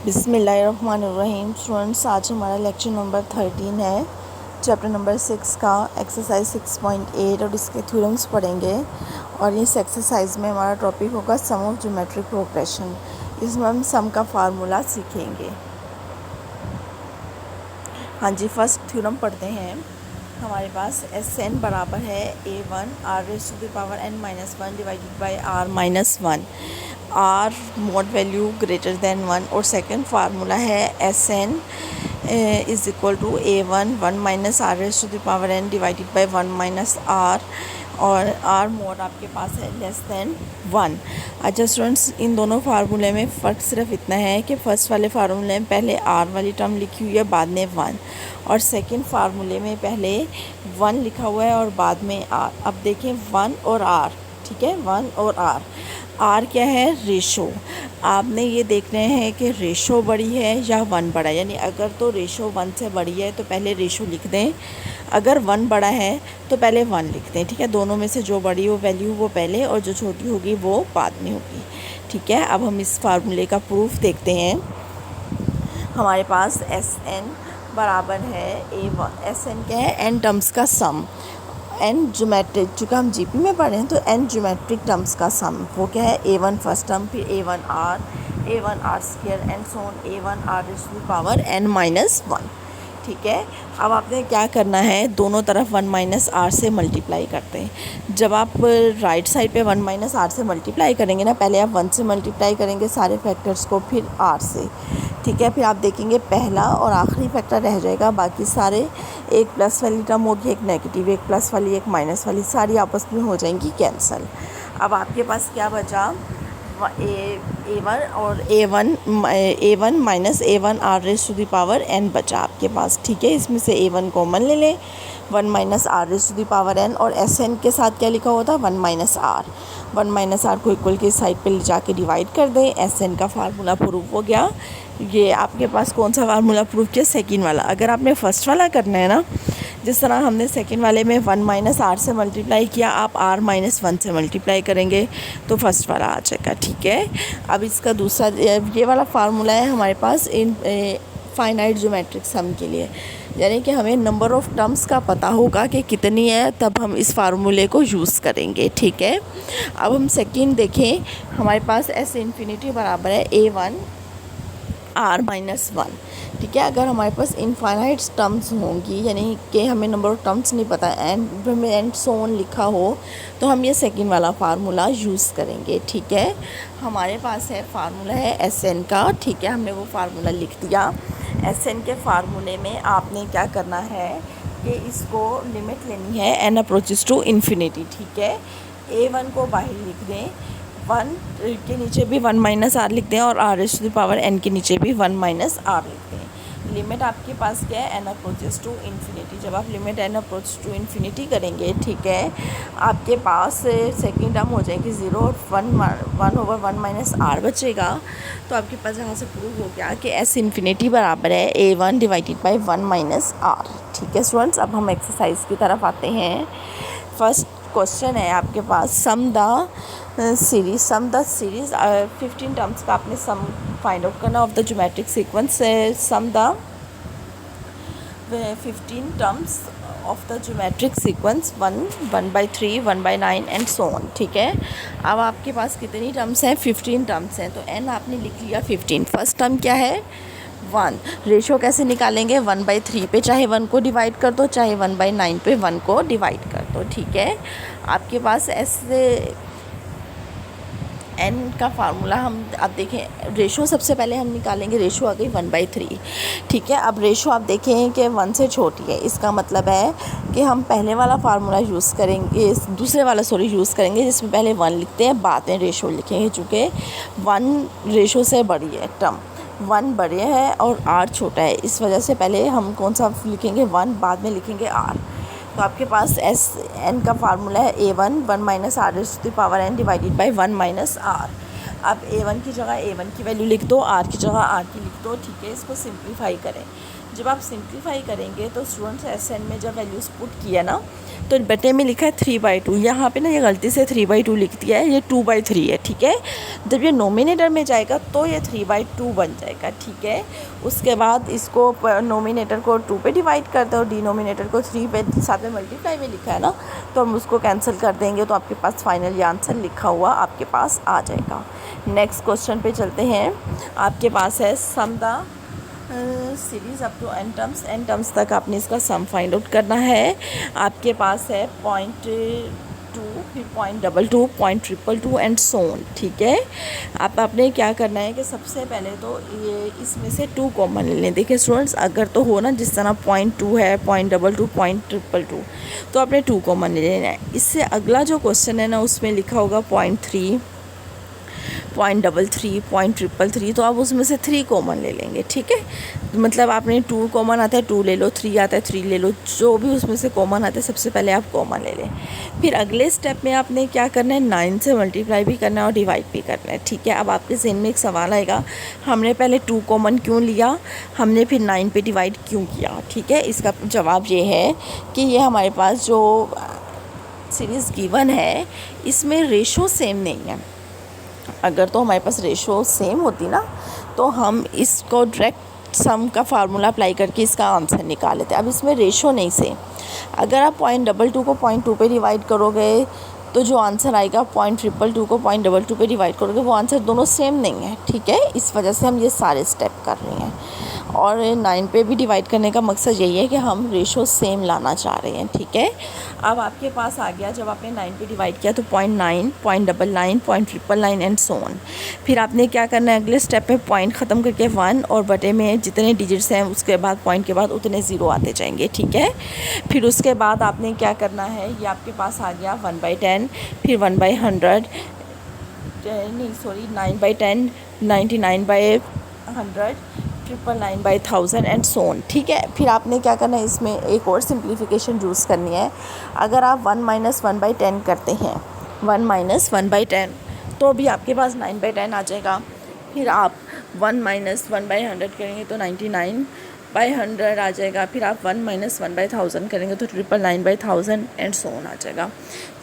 बिस्मिल्लाहिर्रहमानिर्रहीम। स्टूडेंट्स, आज हमारा लेक्चर नंबर 13 है, चैप्टर नंबर 6 का एक्सरसाइज 6.8 और इसके थ्योरम्स पढ़ेंगे। और इस एक्सरसाइज में हमारा टॉपिक होगा सम ऑफ ज्योमेट्रिक प्रोग्रेशन। इसमें हम सम का फार्मूला सीखेंगे। हाँ जी, फर्स्ट थ्योरम पढ़ते हैं। हमारे पास एस एन बराबर है A1 r⁻n−1 divided by r−1 r mod value greater than 1। और सेकंड फार्मूला है S n is equal to A1 1 - r⁻n divided by 1 - r और आर मोड आपके पास है लेस देन 1। अच्छा स्टूडेंट्स, इन दोनों फार्मूले में फ़र्क सिर्फ इतना है कि फ़र्स्ट वाले फार्मूले में पहले आर वाली टर्म लिखी हुई है, बाद में 1, और सेकंड फार्मूले में पहले 1 लिखा हुआ है और बाद में आर। अब देखें 1 और आर, ठीक है, 1 और आर क्या है? रेशो। आपने ये देखना है कि रेशो बड़ी है या 1 बड़ा है, यानी अगर तो रेशो 1 से बड़ी है तो पहले रेशो लिख दें, अगर 1 बड़ा है तो पहले 1 लिख दें, ठीक है। दोनों में से जो बड़ी हो वैल्यू वो पहले और जो छोटी होगी वो बाद में होगी, ठीक है। अब हम इस फार्मूले का प्रूफ देखते हैं। हमारे पास एस एन बराबर है A1, एस एन क्या है? एन टर्म्स का सम। एन ज्योमेट्रिक, चूँकि हम जीपी में पढ़े हैं तो एन ज्योमेट्रिक टर्म्स का सम वो क्या है? A1 फर्स्ट टर्म, फिर A1 r square and so on A1 r⁻n−1, ठीक है। अब आपने क्या करना है, दोनों तरफ 1 - r से मल्टीप्लाई करते हैं। जब आप राइट साइड पे 1 - r से मल्टीप्लाई करेंगे ना, पहले आप 1 से मल्टीप्लाई करेंगे सारे फैक्टर्स को, फिर r से, ठीक है। फिर आप देखेंगे पहला और आखिरी फैक्टर रह जाएगा, बाकी सारे एक प्लस वाली टर्म होगी, एक नेगेटिव, एक प्लस वाली, एक माइनस वाली, सारी आपस में हो जाएंगी कैंसिल। अब आपके पास क्या बचा? A1 और A1 माइनस A1 r⁻n बचा आपके पास, ठीक है। इसमें से A1 कॉमन ले लें, 1 - r⁻n, और SN के साथ क्या लिखा होता? 1 - r को इक्वल के साइड पे ले जाके डिवाइड कर दें। SN का फार्मूला प्रूफ हो गया। ये आपके पास कौन सा फार्मूला प्रूफ किया? सेकंड वाला। अगर आपने फर्स्ट वाला करना है ना, जिस तरह हमने सेकंड वाले में 1 - r से मल्टीप्लाई किया, आप r-1 से मल्टीप्लाई करेंगे तो फर्स्ट वाला आ जाएगा, ठीक है। अब इसका दूसरा ये वाला फार्मूला है हमारे पास इन फाइनाइट ज्योमेट्रिक सम के लिए, यानी कि हमें नंबर ऑफ़ टर्म्स का पता होगा कि कितनी है, तब हम इस फार्मूले को यूज़ करेंगे, ठीक है। अब हम सेकंड देखें। हमारे पास एस इन्फिनिटी बराबर है A1 r-1, ठीक है। अगर हमारे पास इनफाइनाइट टर्म्स होंगी, यानी कि हमें नंबर ऑफ़ टर्म्स नहीं पता एंड सो ऑन लिखा हो, तो हम ये सेकंड वाला फार्मूला यूज़ करेंगे, ठीक है। हमारे पास है फार्मूला है एस एन का, ठीक है। हमने वो फार्मूला लिख दिया। एस एन के फार्मूले में आपने क्या करना है कि इसको लिमिट लेनी है एन अप्रोचेस टू इन्फिनिटी, ठीक है। A1 को बाहर लिख दें, 1 के नीचे भी 1 - r लिख दें, और r⁻n के नीचे भी 1 - r लिख दें। लिमिट आपके पास क्या है? n approaches to infinity. जब आप limit n approach to infinity करेंगे, ठीक है, आपके पास सेकंड टर्म हो जाएगी 0 और 1/1 - r बचेगा। तो आपके पास यहाँ से प्रूव हो गया कि s इन्फिनिटी बराबर है A1 डिवाइडेड बाई 1 - r, ठीक है स्टूडेंट्स। अब हम एक्सरसाइज की तरफ आते हैं। फर्स्ट क्वेश्चन है आपके पास, सम द सीरीज़ 15 टर्म्स का आपने सम फाइंड आउट करना of the geometric sequence. Sum the 15 terms of the geometric sequence 1/3, 1/9 and so on, ठीक है। अब आपके पास कितनी टर्म्स हैं? 15 टर्म्स हैं, तो n आपने लिख लिया 15। फर्स्ट टर्म क्या है? 1। रेशो कैसे निकालेंगे? 1/3 पे चाहे 1 को डिवाइड कर दो, चाहे 1/9 पे 1 को डिवाइड कर दो, ठीक है। आपके पास ऐसे n का फार्मूला हम अब देखें। रेशो सबसे पहले हम निकालेंगे, रेशो आ गई 1/3, ठीक है। अब रेशो आप देखें कि 1 से छोटी है, इसका मतलब है कि हम पहले वाला फार्मूला यूज़ करेंगे, दूसरे वाला यूज़ करेंगे, जिसमें पहले 1 लिखते हैं, बाद में रेशो लिखेंगे। चूँकि 1 रेशो से बड़ी है टर्म, 1 बड़े है और r छोटा है, इस वजह से पहले हम कौन सा लिखेंगे? 1, बाद में लिखेंगे r। तो आपके पास एस एन का फार्मूला है A1 1 - r⁻n divided by 1 - r। अब A1 की जगह A1 की वैल्यू लिख दो, R की जगह R की लिख दो, ठीक है। इसको सिंप्लीफाई करें। जब आप सिंप्लीफाई करेंगे तो स्टूडेंट्स एस एन में जब वैल्यूज़ पुट किया ना, तो बटे में लिखा है 3/2, यहाँ पे ना ये गलती से 3/2 लिख दिया है, ये 2/3 है, ठीक है। जब ये नोमिनेटर में जाएगा तो ये 3/2 बन जाएगा, ठीक है। उसके बाद इसको नोमिनेटर को 2 पे डिवाइड कर दो, डिनोमिनेटर को 3 पे, साथ में मल्टीप्लाई में लिखा है ना, तो हम उसको कैंसिल कर देंगे, तो आपके पास फाइनल ये आंसर लिखा हुआ आपके पास आ जाएगा। नेक्स्ट क्वेश्चन पे चलते हैं। आपके पास है sum the series up to n terms तक आपने इसका सम फाइंड आउट करना है। आपके पास है 0.2, फिर 0.22, 0.222 एंड सो ऑन, ठीक है। आपने क्या करना है कि सबसे पहले तो ये इसमें से 2 कॉमन ले लें। देखिए स्टूडेंट्स, अगर तो हो ना जिस तरह 0.2 है, 0.22, 0.222, तो आपने 2 कॉमन ले लेना है। इससे अगला जो क्वेश्चन है ना उसमें लिखा होगा 0.3, 0.33, 0.333, तो आप उसमें से 3 कॉमन ले लेंगे, ठीक है। मतलब आपने 2 कॉमन आता है 2 ले लो, 3 आता है 3 ले लो, जो भी उसमें से कॉमन आता है सबसे पहले आप कॉमन ले लें। फिर अगले स्टेप में आपने क्या करना है, 9 से मल्टीप्लाई भी करना है और डिवाइड भी करना है, ठीक है। अब आपके ज़हन में एक सवाल आएगा, हमने पहले 2 कॉमन क्यों लिया, हमने फिर 9 पे डिवाइड क्यों किया, ठीक है। इसका जवाब ये है कि ये हमारे पास जो सीरीज़ गिवन है इसमें रेशो सेम नहीं है। अगर तो हमारे पास रेशो सेम होती ना तो हम इसको डायरेक्ट सम का फार्मूला अप्लाई करके इसका आंसर निकाल लेते। अब इसमें रेशो नहीं सेम, अगर आप 0.22 को 0.2 पे डिवाइड करोगे तो जो आंसर आएगा 0.222 को 0.22 पे डिवाइड करोगे वो आंसर दोनों सेम नहीं है, ठीक है। इस वजह से हम ये सारे स्टेप कर रहे हैं। और 9 पे भी डिवाइड करने का मकसद यही है कि हम रेशो सेम लाना चाह रहे हैं, ठीक है। अब आपके पास आ गया, जब आपने 9 पे डिवाइड किया तो 0.9, 0.99, 0.999 एंड सो ऑन। फिर आपने क्या करना है, अगले स्टेप में पॉइंट ख़त्म करके 1 और बटे में जितने डिजिट्स हैं उसके बाद पॉइंट के बाद उतने ज़ीरो आते जाएंगे, ठीक है। फिर उसके बाद आपने क्या करना है, ये आपके पास आ गया 1/10, फिर 1/100, नहीं सॉरी 9/10, 99/100, 999/1000 एंड सो ऑन, ठीक है। फिर आपने क्या करना है, इसमें एक और सिंप्लीफिकेशन यूज़ करनी है। अगर आप 1 - 1/10 करते हैं, 1 - 1/10, तो भी आपके पास 9/10 आ जाएगा। फिर आप 1 - 1/100 करेंगे तो 99/100 आ जाएगा। फिर आप 1 - 1/1000 करेंगे तो 999/1000 एंड सो ऑन आ जाएगा।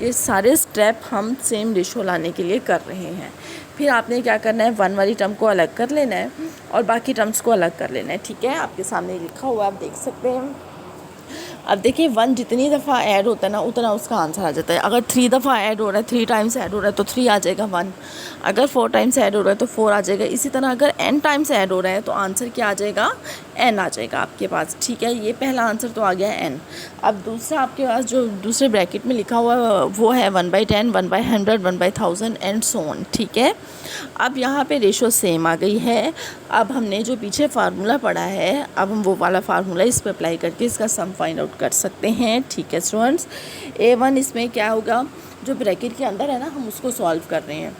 ये सारे स्टेप हम सेम रेशो लाने के लिए कर रहे हैं। फिर आपने क्या करना है, 1 वाली टर्म को अलग कर लेना है और बाकी टर्म्स को अलग कर लेना है, ठीक है। आपके सामने लिखा हुआ है, आप देख सकते हैं। अब देखिए 1 जितनी दफ़ा ऐड होता है ना उतना उसका आंसर आ जाता है। अगर 3 दफ़ा ऐड हो रहा है, 3 टाइम्स ऐड हो रहा है तो 3 आ जाएगा 1। अगर 4 टाइम्स ऐड हो रहा है तो 4 आ जाएगा। इसी तरह अगर n टाइम्स ऐड हो रहा है तो आंसर क्या आ जाएगा, n आ जाएगा आपके पास, ठीक है। ये पहला आंसर तो आ गया n। अब दूसरा आपके पास जो दूसरे ब्रैकेट में लिखा हुआ है वो है 1/10, 1/100, 1/1000 एंड सो ऑन, ठीक है। अब यहाँ पे रेशो सेम आ गई है। अब हमने जो पीछे फार्मूला पढ़ा है, अब हम वो वाला फार्मूला इस पर अप्लाई करके इसका सम फाइंड आउट कर सकते हैं, ठीक है स्टूडेंट्स। A1 इसमें क्या होगा, जो ब्रैकेट के अंदर है ना हम उसको सॉल्व कर रहे हैं।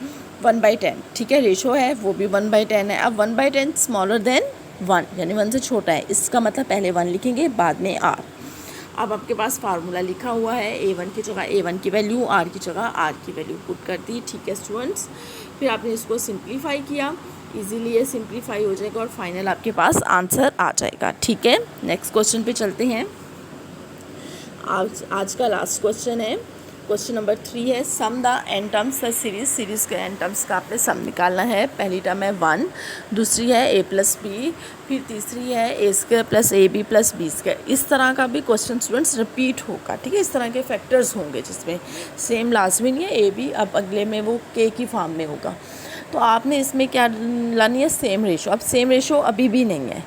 1/10, ठीक है, रेशो है वो भी 1/10 है। अब 1/10 स्मॉलर देन 1, यानी 1 से छोटा है, इसका मतलब पहले 1 लिखेंगे बाद में r। अब आपके पास फार्मूला लिखा हुआ है, A1 की जगह A1 की वैल्यू, R की जगह R की वैल्यू पुट कर दी, ठीक है स्टूडेंट्स। फिर आपने इसको सिंप्लीफाई किया, इजीली ये सिंप्लीफाई हो जाएगा और फाइनल आपके पास आंसर आ जाएगा, ठीक है। नेक्स्ट क्वेश्चन पे चलते हैं। आज का लास्ट क्वेश्चन है, क्वेश्चन नंबर 3 है, sum the n terms the series के n टर्म्स का आपने सम निकालना है। पहली टर्म है 1, दूसरी है a + b, फिर तीसरी है a² + ab + b²। इस तरह का भी क्वेश्चन स्टूडेंट्स रिपीट होगा, ठीक है। इस तरह के फैक्टर्स होंगे जिसमें सेम लाजमी नहीं है a b, अब अगले में वो k की फॉर्म में होगा। तो आपने इसमें क्या लानी है, सेम रेशो। अब सेम रेशो अभी भी नहीं है।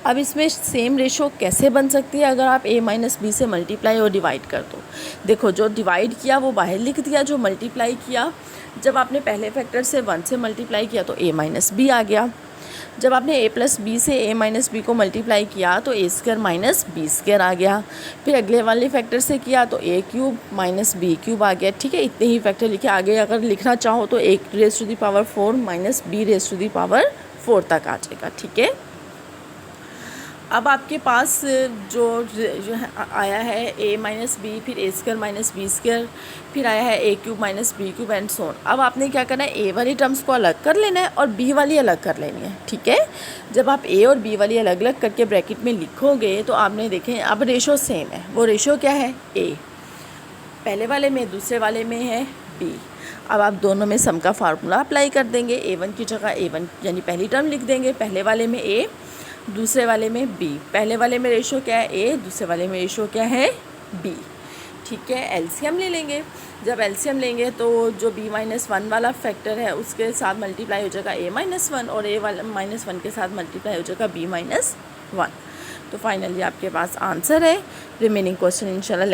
अब इसमें सेम रेशो कैसे बन सकती है, अगर आप a - b से मल्टीप्लाई और डिवाइड कर दो। देखो जो डिवाइड किया वो बाहर लिख दिया, जो मल्टीप्लाई किया, जब आपने पहले फैक्टर से 1 से मल्टीप्लाई किया तो a - b आ गया। जब आपने a + b से a - b को मल्टीप्लाई किया तो a² - b² आ गया। फिर अगले वाले फैक्टर से किया तो a³ - b³ आ गया, ठीक है। इतने ही फैक्टर लिखे। आगे अगर लिखना चाहो तो a⁴ - b⁴ तक आ जाएगा, ठीक है। अब आपके पास जो आया है a - b, फिर a² - b², फिर आया है a³ - b³ and so on. अब आपने क्या करना है, a वाली टर्म्स को अलग कर लेना है और b वाली अलग कर लेनी है, ठीक है। जब आप a और b वाली अलग अलग करके ब्रैकेट में लिखोगे तो आपने देखें अब रेशो सेम है। वो रेशो क्या है, a। पहले वाले में दूसरे वाले में है b। अब आप दोनों में सम का फार्मूला अप्लाई कर देंगे। a1 की जगह a1 यानी पहली टर्म लिख देंगे, पहले वाले में a, दूसरे वाले में b। पहले वाले में रेशो क्या है a, दूसरे वाले में रेशो क्या है b। ठीक है, एलसीएम ले लेंगे। जब एलसीएम लेंगे तो जो b-1 वाला फैक्टर है उसके साथ मल्टीप्लाई हो जाएगा a-1 और a-1 के साथ मल्टीप्लाई हो जाएगा b-1। तो फाइनली आपके पास आंसर है। रिमेनिंग क्वेश्चन इंशाल्लाह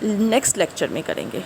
नेक्स्ट लेक्चर में करेंगे।